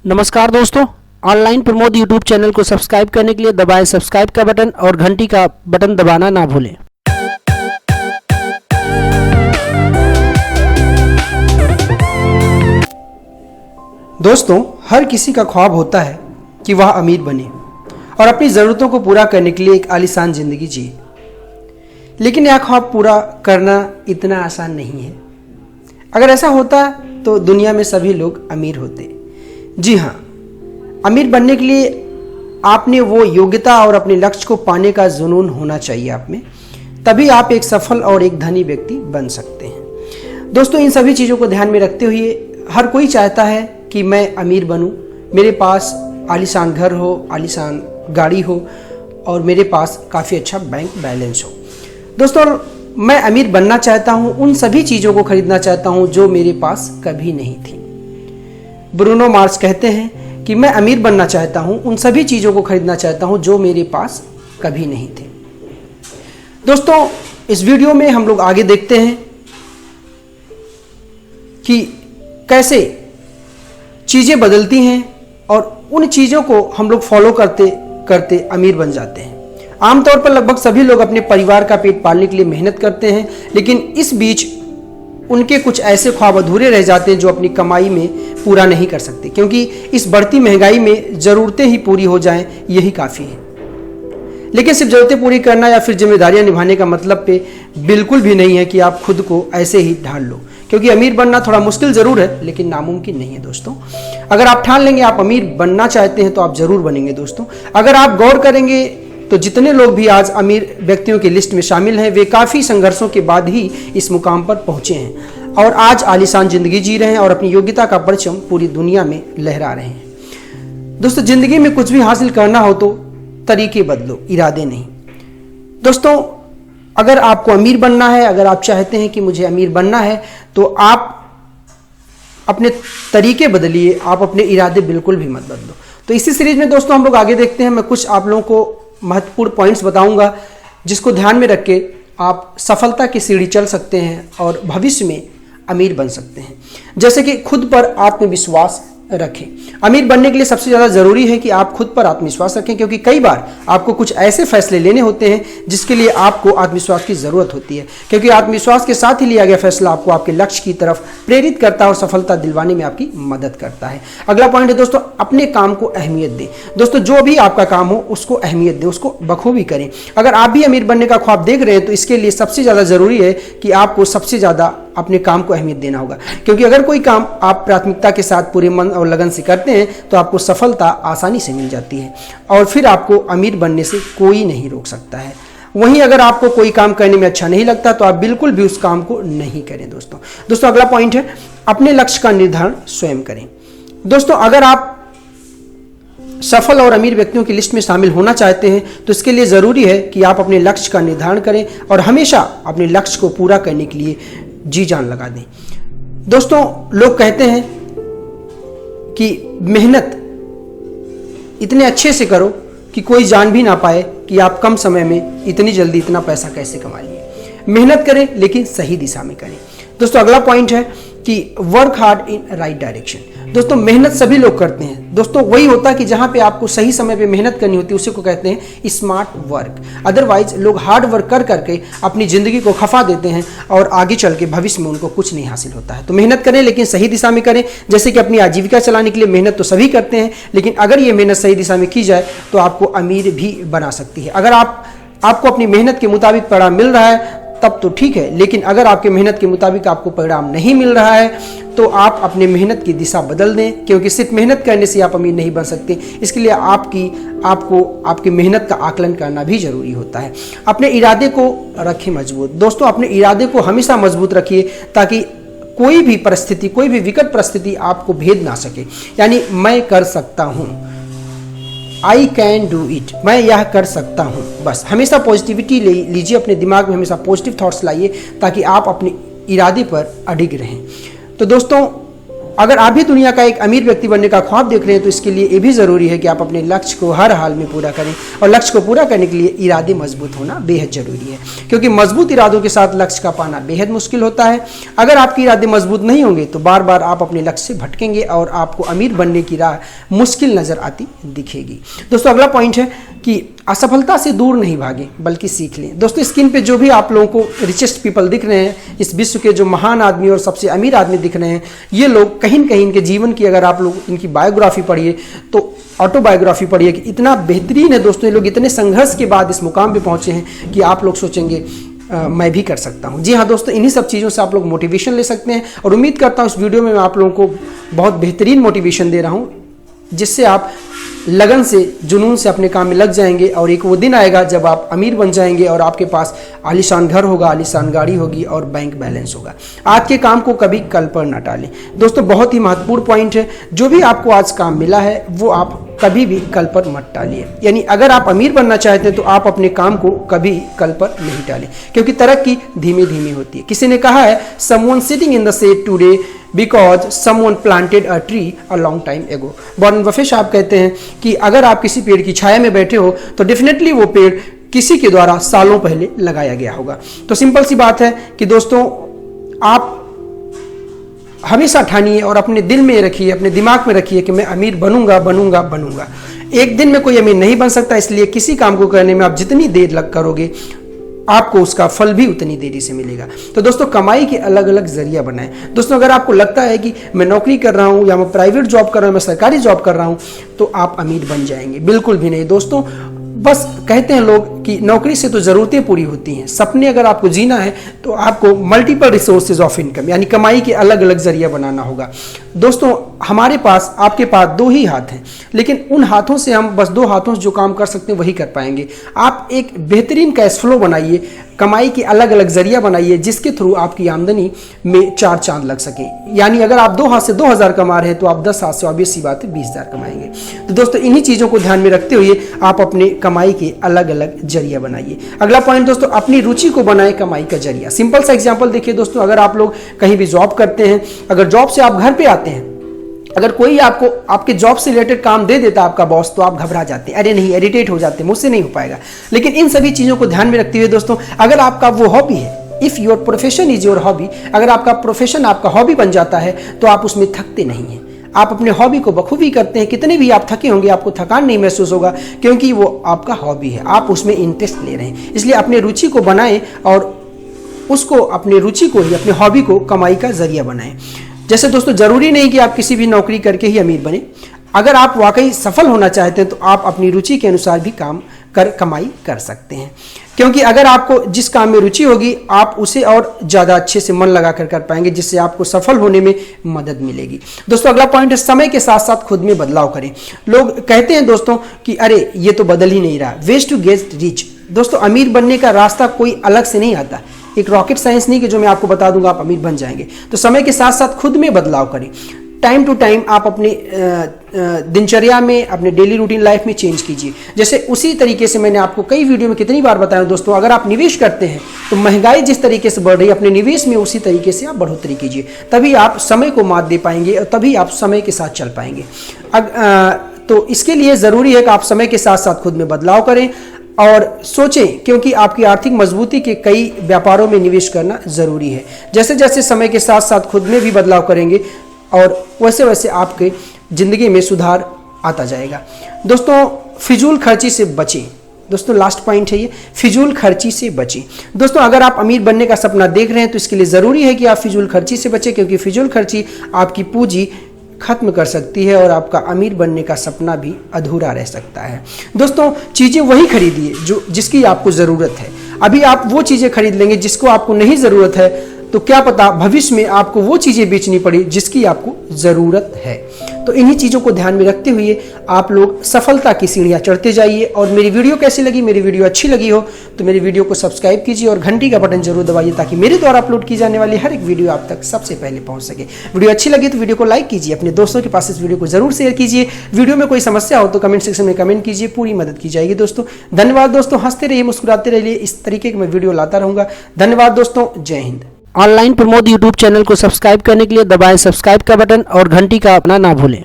नमस्कार दोस्तों, online Pramod YouTube channel को सब्सक्राइब करने के लिए दबाएं सब्सक्राइब का बटन और घंटी का बटन दबाना ना भूलें। दोस्तों, हर किसी का ख्वाब होता है कि वह अमीर बने और अपनी ज़रूरतों को पूरा करने के लिए एक आलीशान ज़िंदगी जिए। लेकिन यह ख्वाब पूरा करना इतना आसान नहीं है। अगर ऐसा होता तो दुनिया में सभी लोग अमीर होते। जी हाँ, अमीर बनने के लिए आपने वो योग्यता और अपने लक्ष्य को पाने का जुनून होना चाहिए आप में, तभी आप एक सफल और एक धनी व्यक्ति बन सकते हैं। दोस्तों, इन सभी चीज़ों को ध्यान में रखते हुए हर कोई चाहता है कि मैं अमीर बनूं, मेरे पास आलीशान घर हो, आलीशान गाड़ी हो और मेरे पास काफ़ी अच्छा बैंक बैलेंस हो। दोस्तों, मैं अमीर बनना चाहता हूं, उन सभी चीज़ों को खरीदना चाहता हूं जो मेरे पास कभी नहीं थी। ब्रूनो मार्स कहते हैं कि मैं अमीर बनना चाहता हूं, उन सभी चीज़ों को खरीदना चाहता हूं जो मेरे पास कभी नहीं थे। दोस्तों, इस वीडियो में हम लोग आगे देखते हैं कि कैसे चीज़ें बदलती हैं और उन चीज़ों को हम लोग फॉलो करते करते अमीर बन जाते हैं। आमतौर पर लगभग सभी लोग अपने परिवार का पेट पालने के लिए मेहनत करते हैं, लेकिन इस बीच उनके कुछ ऐसे ख्वाब अधूरे रह जाते हैं जो अपनी कमाई में पूरा नहीं कर सकते, क्योंकि इस बढ़ती महंगाई में ज़रूरतें ही पूरी हो जाएं यही काफ़ी है। लेकिन सिर्फ ज़रूरतें पूरी करना या फिर जिम्मेदारियां निभाने का मतलब पे बिल्कुल भी नहीं है कि आप खुद को ऐसे ही ढाल लो, क्योंकि अमीर बनना थोड़ा मुश्किल ज़रूर है लेकिन नामुमकिन नहीं है। दोस्तों, अगर आप ठान लेंगे आप अमीर बनना चाहते हैं तो आप ज़रूर बनेंगे। दोस्तों, अगर आप गौर करेंगे तो जितने लोग भी आज अमीर व्यक्तियों की लिस्ट में शामिल हैं वे काफ़ी संघर्षों के बाद ही इस मुकाम पर पहुंचे हैं और आज आलीशान जिंदगी जी रहे हैं और अपनी योग्यता का परचम पूरी दुनिया में लहरा रहे हैं। दोस्तों, जिंदगी में कुछ भी हासिल करना हो तो तरीके बदलो, इरादे नहीं। दोस्तों, अगर आपको अमीर बनना है, अगर आप चाहते हैं कि मुझे अमीर बनना है, तो आप अपने तरीके बदलिए, आप अपने इरादे बिल्कुल भी मत बदलो। तो इसी सीरीज में दोस्तों हम लोग आगे देखते हैं। मैं कुछ आप लोगों को महत्वपूर्ण पॉइंट्स बताऊंगा जिसको ध्यान में रख के आप सफलता की सीढ़ी चल सकते हैं और भविष्य में अमीर बन सकते हैं। जैसे कि खुद पर आत्मविश्वास रखें। अमीर बनने के लिए सबसे ज़्यादा ज़रूरी है कि आप खुद पर आत्मविश्वास रखें, क्योंकि कई बार आपको कुछ ऐसे फैसले लेने होते हैं जिसके लिए आपको आत्मविश्वास की ज़रूरत होती है, क्योंकि आत्मविश्वास के साथ ही लिया गया फैसला आपको आपके लक्ष्य की तरफ प्रेरित करता है और सफलता दिलवाने में आपकी मदद करता है। अगला पॉइंट है दोस्तों, अपने काम को अहमियत दें। दोस्तों, जो भी आपका काम हो उसको अहमियत दें, उसको बखूबी करें। अगर आप भी अमीर बनने का ख्वाब देख रहे हैं तो इसके लिए सबसे ज़्यादा ज़रूरी है कि आपको सबसे ज़्यादा अपने काम को अहमियत देना होगा, क्योंकि अगर कोई काम आप प्राथमिकता के साथ पूरे मन और लगन से करते हैं तो आपको सफलता आसानी से मिल जाती है और फिर आपको अमीर बनने से कोई नहीं रोक सकता है। वहीं अगर आपको कोई काम करने में अच्छा नहीं लगता तो आप बिल्कुल भी उस काम को नहीं करें। दोस्तों, अगला पॉइंट है अपने लक्ष्य का निर्धारण स्वयं करें। दोस्तों, अगर आप सफल और अमीर व्यक्तियों की लिस्ट में शामिल होना चाहते हैं तो इसके लिए ज़रूरी है कि आप अपने लक्ष्य का निर्धारण करें और हमेशा अपने लक्ष्य को पूरा करने के लिए जी जान लगा दें। दोस्तों, लोग कहते हैं कि मेहनत इतने अच्छे से करो कि कोई जान भी ना पाए कि आप कम समय में इतनी जल्दी इतना पैसा कैसे कमा लिए। मेहनत करें लेकिन सही दिशा में करें। दोस्तों, अगला पॉइंट है कि work hard in right direction. दोस्तों, मेहनत सभी लोग करते हैं। दोस्तों, वही होता है कि जहां पे आपको सही समय पे मेहनत करनी होती है उसी को कहते हैं स्मार्ट वर्क। अदरवाइज लोग हार्ड वर्क कर करके अपनी ज़िंदगी को खफा देते हैं और आगे चल के भविष्य में उनको कुछ नहीं हासिल होता है। तो मेहनत करें लेकिन सही दिशा में करें। जैसे कि अपनी आजीविका चलाने के लिए मेहनत तो सभी करते हैं, लेकिन अगर ये मेहनत सही दिशा में की जाए तो आपको अमीर भी बना सकती है। अगर आपको अपनी मेहनत के मुताबिक परिणाम मिल रहा है तब तो ठीक है, लेकिन अगर आपके मेहनत के मुताबिक आपको परिणाम नहीं मिल रहा है तो आप अपने मेहनत की दिशा बदल दें, क्योंकि सिर्फ मेहनत करने से आप अमीर नहीं बन सकते। इसके लिए आपको आपकी मेहनत का आकलन करना भी जरूरी होता है। अपने इरादे को रखें मजबूत। दोस्तों, अपने इरादे को हमेशा मजबूत रखिए ताकि कोई भी परिस्थिति, कोई भी विकट परिस्थिति आपको भेद ना सके। यानी मैं कर सकता हूँ, आई कैन डू इट, मैं यह कर सकता हूँ। बस हमेशा पॉजिटिविटी लीजिए, अपने दिमाग में हमेशा पॉजिटिव थॉट्स लाइए ताकि आप अपने इरादे पर अडिग रहें। तो दोस्तों, अगर आप भी दुनिया का एक अमीर व्यक्ति बनने का ख्वाब देख रहे हैं तो इसके लिए ये भी ज़रूरी है कि आप अपने लक्ष्य को हर हाल में पूरा करें, और लक्ष्य को पूरा करने के लिए इरादे मजबूत होना बेहद ज़रूरी है, क्योंकि मजबूत इरादों के साथ लक्ष्य का पाना बेहद मुश्किल होता है। अगर आपके इरादे मजबूत नहीं होंगे तो बार बार आप अपने लक्ष्य से भटकेंगे और आपको अमीर बनने की राह मुश्किल नज़र आती दिखेगी। दोस्तों अगला पॉइंट है कि असफलता से दूर नहीं भागें बल्कि सीख लें। दोस्तों स्क्रीन पे जो भी आप लोगों को रिचेस्ट पीपल दिख रहे हैं, इस विश्व के जो महान आदमी और सबसे अमीर आदमी दिख रहे हैं, ये लोग कहीं न कहीं इनके जीवन की अगर आप लोग इनकी बायोग्राफी पढ़िए तो ऑटोबायोग्राफी पढ़िए कि इतना बेहतरीन है दोस्तों, ये लोग इतने संघर्ष के बाद इस मुकाम पे पहुंचे हैं कि आप लोग सोचेंगे मैं भी कर सकता हूं। जी हाँ दोस्तों, इन्हीं सब चीज़ों से आप लोग मोटिवेशन ले सकते हैं, और उम्मीद करता हूं इस वीडियो में मैं आप लोगों को बहुत बेहतरीन मोटिवेशन दे रहा हूं, जिससे आप लगन से जुनून से अपने काम में लग जाएंगे, और एक वो दिन आएगा जब आप अमीर बन जाएंगे और आपके पास आलीशान घर होगा, आलीशान गाड़ी होगी और बैंक बैलेंस होगा। आज के काम को कभी कल पर न टालें। दोस्तों बहुत ही महत्वपूर्ण पॉइंट है, जो भी आपको आज काम मिला है वो आप कभी भी कल पर मत टालिए। यानी अगर आप अमीर बनना चाहते हैं तो आप अपने काम को कभी कल पर नहीं टालें, क्योंकि तरक्की धीमे धीमे होती है। किसी ने कहा है someone sitting in the shade today because someone planted a tree a long time ago। Warren Buffett साहब कहते हैं कि अगर आप किसी पेड़ की छाया में बैठे हो तो डेफिनेटली वो पेड़ किसी के द्वारा सालों पहले लगाया गया होगा। तो सिंपल सी बात है कि दोस्तों आप हमेशा ठानिए और अपने दिल में रखिए, अपने दिमाग में रखिए कि मैं अमीर बनूंगा बनूंगा बनूंगा। एक दिन में कोई अमीर नहीं बन सकता, इसलिए किसी काम को करने में आप जितनी देर लग करोगे आपको उसका फल भी उतनी देरी से मिलेगा। तो दोस्तों कमाई के अलग अलग जरिया बनाएं। दोस्तों अगर आपको लगता है कि मैं नौकरी कर रहा हूं या मैं प्राइवेट जॉब कर रहा हूं, मैं सरकारी जॉब कर रहा हूं, तो आप अमीर बन जाएंगे, बिल्कुल भी नहीं। दोस्तों बस कहते हैं लोग कि नौकरी से तो ज़रूरतें पूरी होती हैं, सपने अगर आपको जीना है तो आपको मल्टीपल रिसोर्सेज ऑफ इनकम यानी कमाई के अलग अलग जरिया बनाना होगा। दोस्तों हमारे पास आपके पास दो ही हाथ हैं, लेकिन उन हाथों से हम बस दो हाथों से जो काम कर सकते हैं वही कर पाएंगे। आप एक बेहतरीन कैश फ्लो बनाइए, कमाई के अलग अलग जरिया बनाइए, जिसके थ्रू आपकी आमदनी में चार चांद लग सके। यानी अगर आप 2 हाथ से 2000 कमा रहे हैं तो आप 10 हाथ से ऑब्वियस सी बात है 20,000 कमाएंगे। तो दोस्तों इन्हीं चीज़ों को ध्यान में रखते हुए आप अपने कमाई के अलग अलग जरिया बनाइए। अगला पॉइंट दोस्तों, अपनी रुचि को बनाए कमाई का जरिया। सिंपल सा एग्जाम्पल देखिए दोस्तों, अगर आप लोग कहीं भी जॉब करते हैं, अगर जॉब से आप घर पे आते हैं, अगर कोई आपको आपके जॉब से रिलेटेड काम दे देता आपका बॉस, तो आप घबरा जाते हैं, अरे नहीं, इरिटेट हो जाते हैं, मुझसे नहीं हो पाएगा। लेकिन इन सभी चीज़ों को ध्यान में रखते हुए दोस्तों, अगर आपका वो हॉबी है, if your profession is your hobby, अगर आपका प्रोफेशन आपका हॉबी बन जाता है तो आप उसमें थकते नहीं हैं। आप अपने हॉबी को बखूबी करते हैं, कितने भी आप थके होंगे आपको थकान नहीं महसूस होगा, क्योंकि वो आपका हॉबी है, आप उसमें इंटरेस्ट ले रहे हैं। इसलिए अपने रुचि को बनाएं और उसको, अपने रुचि को ही, अपने हॉबी को कमाई का जरिया बनाएं। जैसे दोस्तों जरूरी नहीं कि आप किसी भी नौकरी करके ही अमीर बने। अगर आप वाकई सफल होना चाहते हैं तो आप अपनी रुचि के अनुसार भी काम कर कमाई कर सकते हैं, क्योंकि अगर आपको जिस काम में रुचि होगी आप उसे और ज़्यादा अच्छे से मन लगा कर पाएंगे, जिससे आपको सफल होने में मदद मिलेगी। दोस्तों अगला पॉइंट है, समय के साथ साथ खुद में बदलाव करें। लोग कहते हैं दोस्तों कि अरे ये तो बदल ही नहीं रहा, वेज टू गेट रिच। दोस्तों अमीर बनने का रास्ता कोई अलग से नहीं आता, एक रॉकेट साइंस नहीं कि जो मैं आपको बता दूंगा आप अमीर बन जाएंगे। तो समय के साथ साथ खुद में बदलाव करें। टाइम टू टाइम आप अपने दिनचर्या में, अपने डेली रूटीन लाइफ में चेंज कीजिए। जैसे उसी तरीके से मैंने आपको कई वीडियो में कितनी बार बताया दोस्तों, अगर आप निवेश करते हैं तो महंगाई जिस तरीके से बढ़ रही है, अपने निवेश में उसी तरीके से आप बढ़ोतरी कीजिए, तभी आप समय को मात दे पाएंगे और तभी आप समय के साथ चल पाएंगे। तो इसके लिए ज़रूरी है कि आप समय के साथ साथ खुद में बदलाव करें और सोचें, क्योंकि आपकी आर्थिक मजबूती के कई व्यापारों में निवेश करना ज़रूरी है। जैसे जैसे समय के साथ साथ खुद में भी बदलाव करेंगे और वैसे वैसे आपके ज़िंदगी में सुधार आता जाएगा। दोस्तों फिजूल खर्ची से बचें। दोस्तों लास्ट पॉइंट है ये, फिजूल खर्ची से बचें। दोस्तों अगर आप अमीर बनने का सपना देख रहे हैं तो इसके लिए ज़रूरी है कि आप फिजूल खर्ची से बचें, क्योंकि फिजूल खर्ची आपकी पूंजी खत्म कर सकती है और आपका अमीर बनने का सपना भी अधूरा रह सकता है। दोस्तों चीज़ें वही खरीदिए जो जिसकी आपको ज़रूरत है। अभी आप वो चीज़ें खरीद लेंगे जिसको आपको नहीं ज़रूरत है, तो क्या पता भविष्य में आपको वो चीज़ें बेचनी पड़ी जिसकी आपको ज़रूरत है। तो इन्हीं चीज़ों को ध्यान में रखते हुए आप लोग सफलता की सीढ़ियाँ चढ़ते जाइए। और मेरी वीडियो कैसी लगी, मेरी वीडियो अच्छी लगी हो तो मेरी वीडियो को सब्सक्राइब कीजिए और घंटी का बटन जरूर दबाइए, ताकि मेरे द्वारा अपलोड की जाने वाली हर एक वीडियो आप तक सबसे पहले पहुंच सके। वीडियो अच्छी लगी तो वीडियो को लाइक कीजिए, अपने दोस्तों के पास इस वीडियो को जरूर शेयर कीजिए। वीडियो में कोई समस्या हो तो कमेंट सेक्शन में कमेंट कीजिए, पूरी मदद की जाएगी। दोस्तों धन्यवाद दोस्तों, हंसते रहिए, मुस्कुराते रहिए, इस तरीके की मैं वीडियो लाता रहूँगा। धन्यवाद दोस्तों, जय Hind. Online Pramod YouTube channel को सब्सक्राइब करने के लिए दबाएं सब्सक्राइब का बटन और घंटी का अपना ना भूलें।